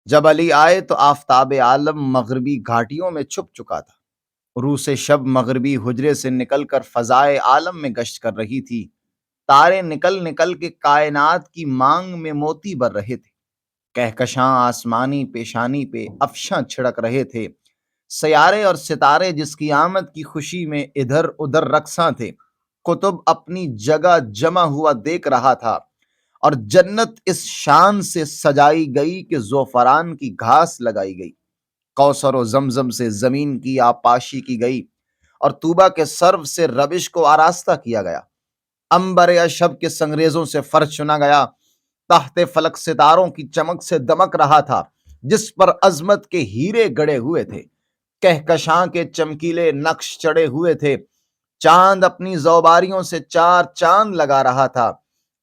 جب علی آئے تو آفتاب عالم مغربی گھاٹیوں میں چھپ چکا تھا۔ روح سے شب مغربی حجرے سے نکل کر فضائے عالم میں گشت کر رہی تھی۔ تارے نکل نکل کے کائنات کی مانگ میں موتی بر رہے تھے۔ کہکشاں آسمانی پیشانی پہ افشاں چھڑک رہے تھے۔ سیارے اور ستارے جس کی آمد کی خوشی میں ادھر ادھر رقصاں تھے۔ قطب اپنی جگہ جمع ہوا دیکھ رہا تھا، اور جنت اس شان سے سجائی گئی کہ زعفران کی گھاس لگائی گئی۔ کوثر و زمزم سے زمین کی آپاشی کی گئی، اور طوبہ کے سرو سے ربش کو آراستہ کیا گیا۔ عنبر اشب کے سنگریزوں سے فرش چنا گیا۔ تحت فلک ستاروں کی چمک سے دمک رہا تھا، جس پر عظمت کے ہیرے گڑے ہوئے تھے۔ کہکشاں کے چمکیلے نقش چڑھے ہوئے تھے۔ چاند اپنی زوباریوں سے چار چاند لگا رہا تھا،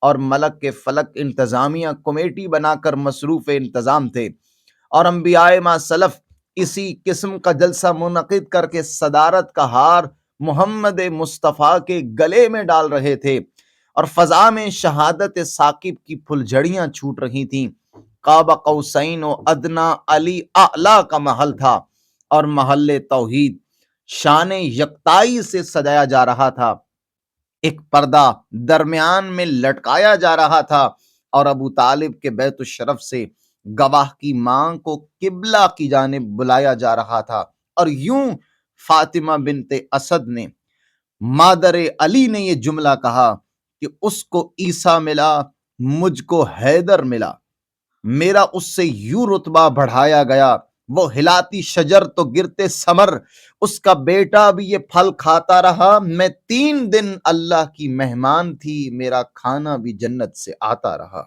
اور ملک کے فلک انتظامیہ کمیٹی بنا کر مصروف انتظام تھے، اور انبیاء ما سلف اسی قسم کا جلسہ منعقد کر کے صدارت کا ہار محمد مصطفیٰ کے گلے میں ڈال رہے تھے، اور فضا میں شہادت ثاقب کی پھلجھڑیاں چھوٹ رہی تھیں۔ قاب قوسین و ادنا علی اعلیٰ کا محل تھا، اور محل توحید شان یکتائی سے سجایا جا رہا تھا۔ ایک پردہ درمیان میں لٹکایا جا رہا تھا، اور ابو طالب کے بیت الشرف سے گواہ کی ماں کو قبلہ کی جانب بلایا جا رہا تھا۔ اور یوں فاطمہ بنت اسد نے، مادر علی نے، یہ جملہ کہا کہ اس کو عیسیٰ ملا، مجھ کو حیدر ملا۔ میرا اس سے یوں رتبہ بڑھایا گیا، وہ ہلاتی شجر تو گرتے ثمر، اس کا بیٹا بھی یہ پھل کھاتا رہا۔ میں 3 دن اللہ کی مہمان تھی، میرا کھانا بھی جنت سے آتا رہا۔